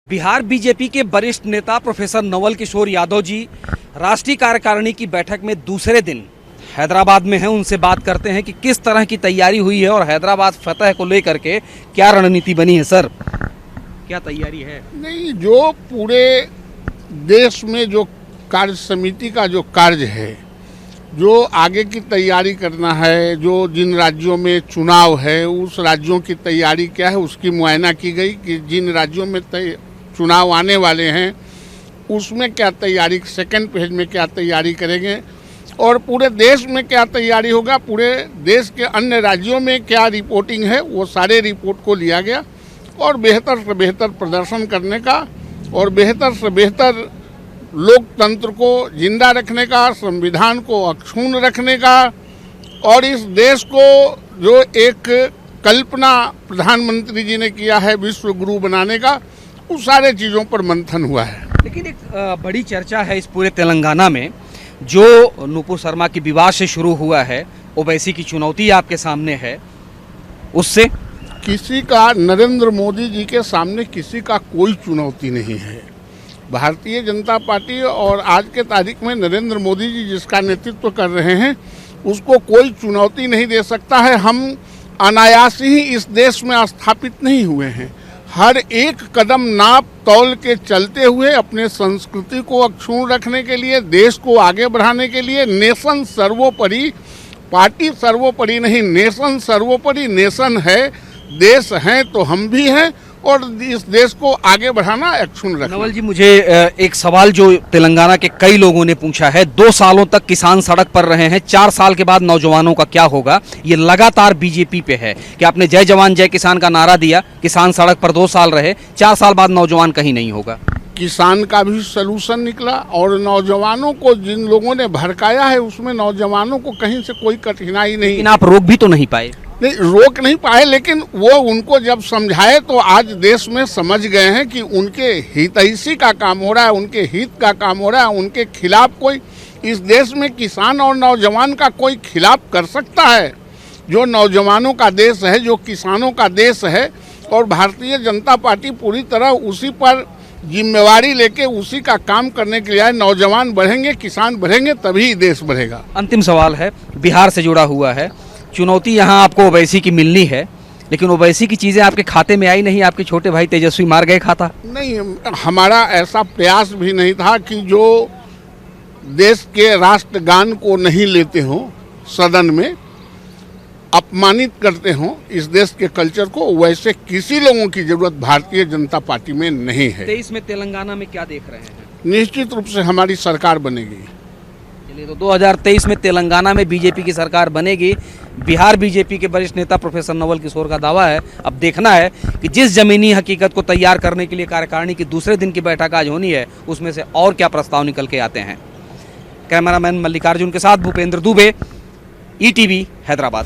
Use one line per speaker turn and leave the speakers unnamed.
Bihar BJP के वरिष्ठ नेता प्रोफेसर नवल किशोर यादव जी राष्ट्रीय कार्यकारिणी की बैठक में दूसरे दिन हैदराबाद में हैं। उनसे बात करते हैं कि किस तरह की तैयारी हुई है और हैदराबाद फतह को लेकर के क्या रणनीति बनी है। सर, क्या तैयारी है?
नहीं, जो पूरे देश में जो कार्य समिति का जो कार्य है, जो आगे की तैयारी करना है, जो जिन राज्यों में चुनाव है उस राज्यों की तैयारी क्या है उसकी मुआयना की गई कि जिन राज्यों में चुनाव आने वाले हैं उसमें क्या तैयारी, सेकंड फेज में क्या तैयारी करेंगे और पूरे देश में क्या तैयारी होगा, पूरे देश के अन्य राज्यों में क्या रिपोर्टिंग है, वो सारे रिपोर्ट को लिया गया और बेहतर से बेहतर प्रदर्शन करने का और बेहतर से बेहतर लोकतंत्र को जिंदा रखने का, संविधान को अक्षुण्ण रखने का और इस देश को जो एक कल्पना प्रधानमंत्री जी ने किया है विश्व गुरु बनाने का, उस सारे चीज़ों पर मंथन हुआ है।
लेकिन एक बड़ी चर्चा है इस पूरे तेलंगाना में, जो नुपुर शर्मा की विवाद से शुरू हुआ है, ओवैसी की चुनौती आपके सामने है, उससे
किसी का, नरेंद्र मोदी जी के सामने किसी का कोई चुनौती नहीं है। भारतीय जनता पार्टी और आज के तारीख में नरेंद्र मोदी जी जिसका नेतृत्व कर रहे हैं उसको कोई चुनौती नहीं दे सकता है। हम अनायास ही इस देश में स्थापित नहीं हुए हैं। हर एक कदम नाप तौल के चलते हुए अपने संस्कृति को अक्षुण्ण रखने के लिए, देश को आगे बढ़ाने के लिए, नेशन सर्वोपरि, पार्टी सर्वोपरि नहीं, नेशन सर्वोपरि। नेशन है, देश है तो हम भी हैं और इस देश को आगे बढ़ाना, अक्षुण्ण रखना।
नवल जी, मुझे एक सवाल जो तेलंगाना के कई लोगों ने पूछा है, 2 सालों तक किसान सड़क पर रहे हैं, 4 साल के बाद नौजवानों का क्या होगा? ये लगातार बीजेपी पे है कि आपने जय जवान जय किसान का नारा दिया, किसान सड़क पर 2 साल रहे, 4 साल बाद नौजवान कहीं नहीं होगा।
किसान का भी सलूशन निकला और नौजवानों को जिन लोगों ने भड़काया है उसमें नौजवानों को कहीं से कोई कठिनाई नहीं।
लेकिन आप रोक भी तो नहीं पाए।
नहीं, रोक नहीं पाए, लेकिन वो उनको जब समझाए तो आज देश में समझ गए हैं कि उनके हितैषी का काम हो रहा है, उनके हित का काम हो रहा है। उनके खिलाफ कोई इस देश में किसान और नौजवान का कोई खिलाफ कर सकता है? जो नौजवानों का देश है, जो किसानों का देश है और भारतीय जनता पार्टी पूरी तरह उसी पर जिम्मेवारी लेके उसी का काम करने के लिए आए। नौजवान बढ़ेंगे, किसान बढ़ेंगे, तभी देश बढ़ेगा।
अंतिम सवाल है, बिहार से जुड़ा हुआ है, चुनौती यहाँ आपको ओवैसी की मिलनी है, लेकिन ओवैसी की चीज़ें आपके खाते में आई नहीं। आपके छोटे भाई तेजस्वी मार गए खाता।
नहीं, हमारा ऐसा प्रयास भी नहीं था कि जो देश के राष्ट्रगान को नहीं लेते हो, सदन में अपमानित करते हो इस देश के कल्चर को, वैसे किसी लोगों की जरूरत भारतीय जनता पार्टी में नहीं है।
23 में तेलंगाना में क्या देख रहे हैं?
निश्चित रूप से हमारी सरकार बनेगी।
चलिए, तो 2023 में तेलंगाना में बीजेपी की सरकार बनेगी। बिहार बीजेपी के वरिष्ठ नेता प्रोफेसर नवल किशोर का दावा है। अब देखना है कि जिस जमीनी हकीकत को तैयार करने के लिए कार्यकारिणी की दूसरे दिन की बैठक आज होनी है, उसमें से और क्या प्रस्ताव निकल के आते हैं। कैमरामैन मल्लिकार्जुन के साथ भूपेंद्र दुबे, ETV हैदराबाद।